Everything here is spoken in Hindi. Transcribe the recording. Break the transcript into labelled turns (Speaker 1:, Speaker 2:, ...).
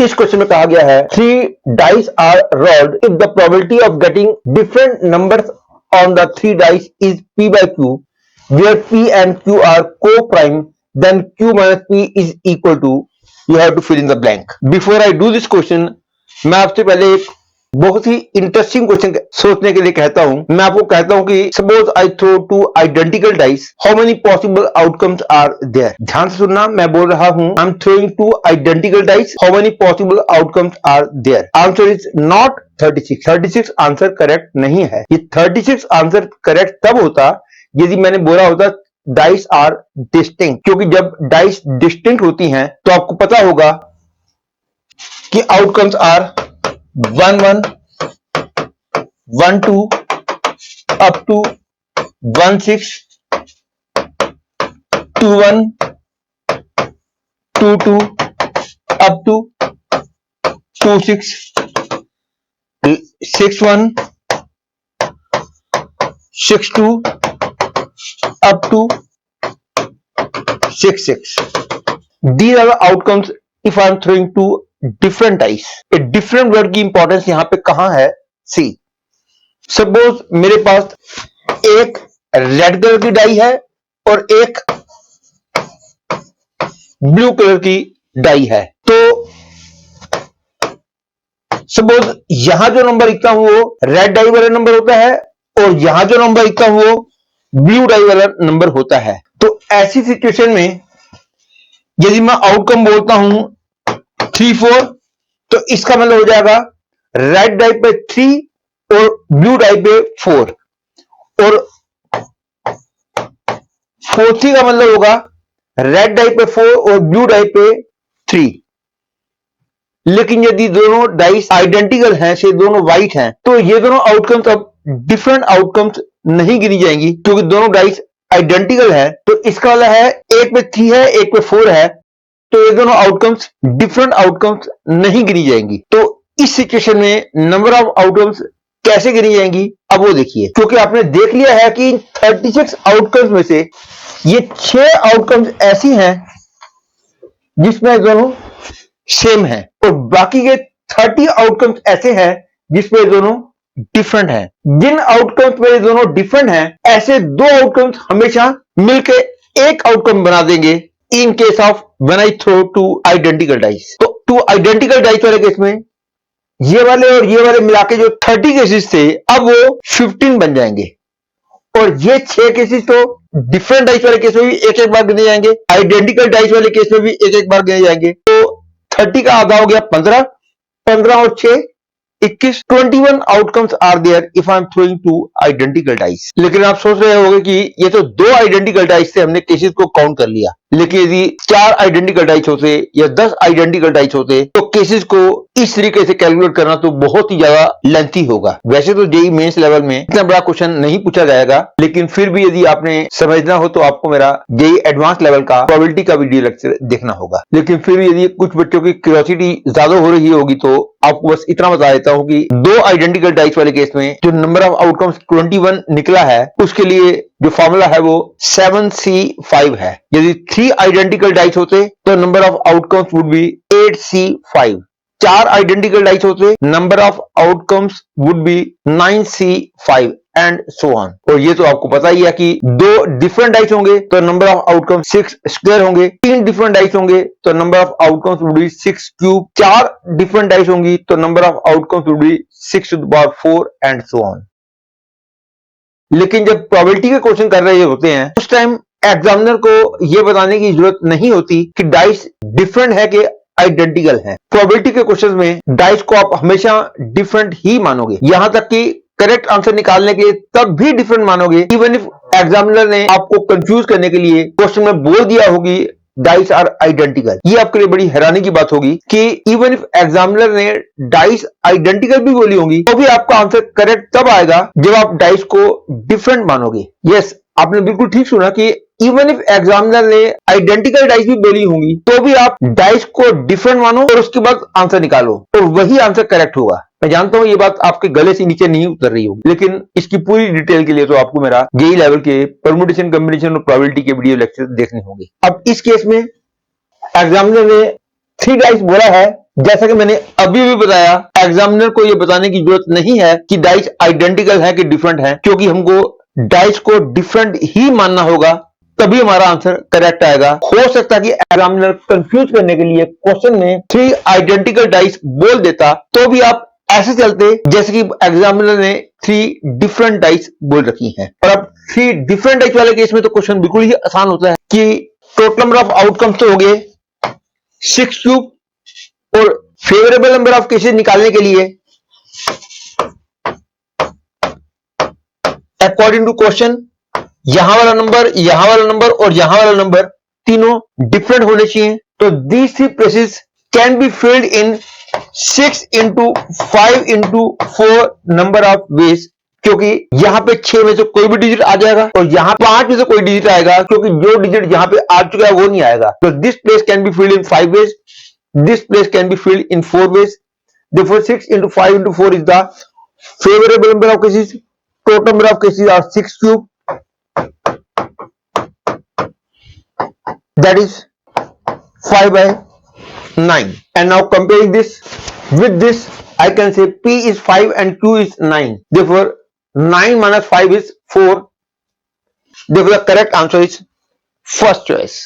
Speaker 1: इस क्वेश्चन में कहा गया है 3 dice are rolled if the probability of getting different numbers on the 3 dice is p by q where p and q are co-prime then q minus p is equal to you have to fill in the blank. Before I do this question, मैं आपसे पहले एक बहुत ही इंटरेस्टिंग क्वेश्चन सोचने के लिए कहता हूं। मैं आपको कहता हूं कि suppose I throw 2 identical dice, how many possible outcomes are there. ध्यान से सुनना, मैं बोल रहा हूं I am throwing 2 identical dice, how many possible outcomes are there. Answer is not 36। 36 answer correct नहीं है। ये 36 आंसर करेक्ट तब होता यदि मैंने बोला होता डाइस आर डिस्टिंक्ट, क्योंकि जब डाइस डिस्टिंक्ट होती हैं तो आपको पता होगा कि outcomes are 1 1 1 2 up to 1 6 2 1 2 2 up to 2 6 6 1 6 2 up to 6 6. These are the outcomes if I am throwing 2 different dice. A different word की इंपॉर्टेंस यहां पे कहां है? सी। सपोज मेरे पास एक रेड कलर की डाई है और एक ब्लू कलर की डाई है, तो सपोज यहां जो नंबर लिखता हूं वो रेड डाई वाला नंबर होता है और यहां जो नंबर लिखता हूं वो ब्लू डाई वाला नंबर होता है। तो ऐसी सिचुएशन में यदि मैं आउटकम बोलता हूं 3 4, तो इसका मतलब हो जाएगा रेड डाई पे 3 और ब्लू डाई पे 4, और 4 का मतलब होगा रेड डाई पे 4 और ब्लू डाई पे 3। लेकिन यदि दोनों डाइस आइडेंटिकल हैं, से दोनों व्हाइट हैं, तो ये दोनों आउटकम्स अब डिफरेंट आउटकम्स नहीं गिनी जाएंगी, क्योंकि दोनों डाइस आइडेंटिकल है। तो इसका मतलब है एक पे 3 है एक पे 4 है, तो ये दोनों आउटकम्स डिफरेंट आउटकम्स नहीं गिनी जाएंगी। तो इस सिचुएशन में नंबर ऑफ आउटकम्स कैसे गिनी जाएंगी अब वो देखिए, क्योंकि आपने देख लिया है कि 36 आउटकम्स में से ये 6 आउटकम्स ऐसी हैं जिसमें दोनों सेम है और बाकी के 30 आउटकम्स ऐसे हैं जिसमें दोनों डिफरेंट हैं। जिन आउटकम्स में दोनों डिफरेंट हैं, ऐसे 2 आउटकम्स हमेशा मिलकर एक आउटकम बना देंगे in case of when I throw 2 identical dice. तो 2 आइडेंटिकल डाइस वाले केस में ये वाले और ये वाले मिला के जो 30 केसेस थे अब वो 15 बन जाएंगे, और ये 6 केसेस तो डिफरेंट डाइस वाले केस में भी एक एक बार गिने जाएंगे, आइडेंटिकल डाइस वाले केस में भी एक एक बार गिने जाएंगे। तो 30 का आधा हो गया 15, 15 और 6 21, 21 outcomes are there if I am throwing 2 identical dice. लेकिन आप सोच रहे होंगे कि ये तो 2 आइडेंटिकल डाइस से हमने केसेस को काउंट कर लिया, लेकिन यदि 4 आइडेंटिकल डाइस होते या 10 आइडेंटिकल डाइस होते तो केसेस को इस तरीके से कैलकुलेट करना तो बहुत ही ज्यादा लेंथी होगा। वैसे तो जेईई मेंस लेवल में इतना बड़ा क्वेश्चन नहीं पूछा जाएगा, लेकिन फिर भी यदि आपने समझना हो तो आपको मेरा जेईई एडवांस लेवल का प्रोबेबिलिटी का वीडियो लेक्चर देखना होगा। लेकिन फिर भी यदि कुछ बच्चों की क्यूरियोसिटी ज्यादा हो रही होगी तो आपको बस इतना बता देता हूं कि 2 आइडेंटिकल डाइस वाले केस में जो नंबर ऑफ आउटकम्स 21 निकला है, उसके लिए जो फॉर्मूला है वो 7C5 है। यदि 3 आइडेंटिकल डाइस होते तो number of outcomes would be 8C5। 4 identical dice होते number of outcomes would be 9C5 and so on. और ये तो आपको पता ही है कि 2 डिफरेंट डाइस होंगे तो नंबर ऑफ आउटकम्स 6 स्क्वायर होंगे, 3 डिफरेंट डाइस होंगे तो number of outcomes would be 6 cube, 4 different dice होंगी तो number of outcomes would be 6 to the power 4 and so on. लेकिन जब प्रोबेबिलिटी के क्वेश्चन कर रहे होते हैं उस टाइम एग्जामिनर को यह बताने की जरूरत नहीं होती कि डाइस डिफरेंट है कि आइडेंटिकल है। प्रोबेबिलिटी के क्वेश्चन में डाइस को आप हमेशा डिफरेंट ही मानोगे, यहां तक कि करेक्ट आंसर निकालने के लिए तब भी डिफरेंट मानोगे, इवन इफ एग्जामिनर ने आपको कंफ्यूज करने के लिए क्वेश्चन में बोल दिया होगी डाइस आर आइडेंटिकल। ये आपके लिए बड़ी हैरानी की बात होगी कि इवन इफ एग्जामिनर ने डाइस आइडेंटिकल भी बोली होंगी तो भी आपका आंसर करेक्ट तब आएगा जब आप डाइस को डिफरेंट मानोगे। यस, आपने बिल्कुल ठीक सुना कि इवन इफ एग्जामिनर ने आइडेंटिकल डाइस भी बोली होंगी तो भी आप डाइस को डिफरेंट मानो और उसके बाद आंसर निकालो और वही आंसर करेक्ट होगा। मैं जानता हूं ये बात आपके गले से नीचे नहीं उतर रही होगी, लेकिन इसकी पूरी डिटेल के लिए तो आपको मेरा जेईई लेवल के परम्यूटेशन, कॉम्बिनेशन और प्रोबेबिलिटी के वीडियो लेक्चर देखने होंगे। अब इस केस में एग्जामिनर ने 3 डाइस बोला है जैसा कि मैंने अभी भी बताया, एग्जामिनर को यह बताने की जरूरत नहीं है कि डाइस आइडेंटिकल है कि डिफरेंट है, क्योंकि हमको डाइस को डिफरेंट ही मानना होगा, तभी हमारा आंसर करेक्ट आएगा। हो सकता है कि एग्जामिनर कंफ्यूज करने के लिए क्वेश्चन में 3 आइडेंटिकल डाइस बोल देता, तो भी आप ऐसे चलते जैसे कि एग्जामिनर ने 3 डिफरेंट डाइस बोल रखी हैं। और अब 3 डिफरेंट डाइस वाले केस में तो क्वेश्चन बिल्कुल ही आसान होता है कि टोटल नंबर ऑफ आउटकम्स तो हो गए 6 क्यूब, और फेवरेबल नंबर ऑफ केसेस निकालने के लिए अकॉर्डिंग टू क्वेश्चन यहां वाला नंबर, यहां वाला नंबर और यहां वाला नंबर तीनों डिफरेंट होने चाहिए। तो these 3 places can be filled in 6 into 5 into 4 number of ways, क्योंकि यहां पे 6 में से कोई भी डिजिट आ जाएगा और यहां 5 में से कोई डिजिट आएगा, क्योंकि जो डिजिट यहां पे आ चुका है वो नहीं आएगा। तो this place can be filled in 5 ways, this place can be filled in 4 ways. Therefore 6 into 5 into 4 is the favorable number of cases. Total number of cases are 6 cube, that is 5 by 9. And now comparing this with this, I can say P is 5 and Q is 9. Therefore 9 minus 5 is 4. Therefore the correct answer is first choice.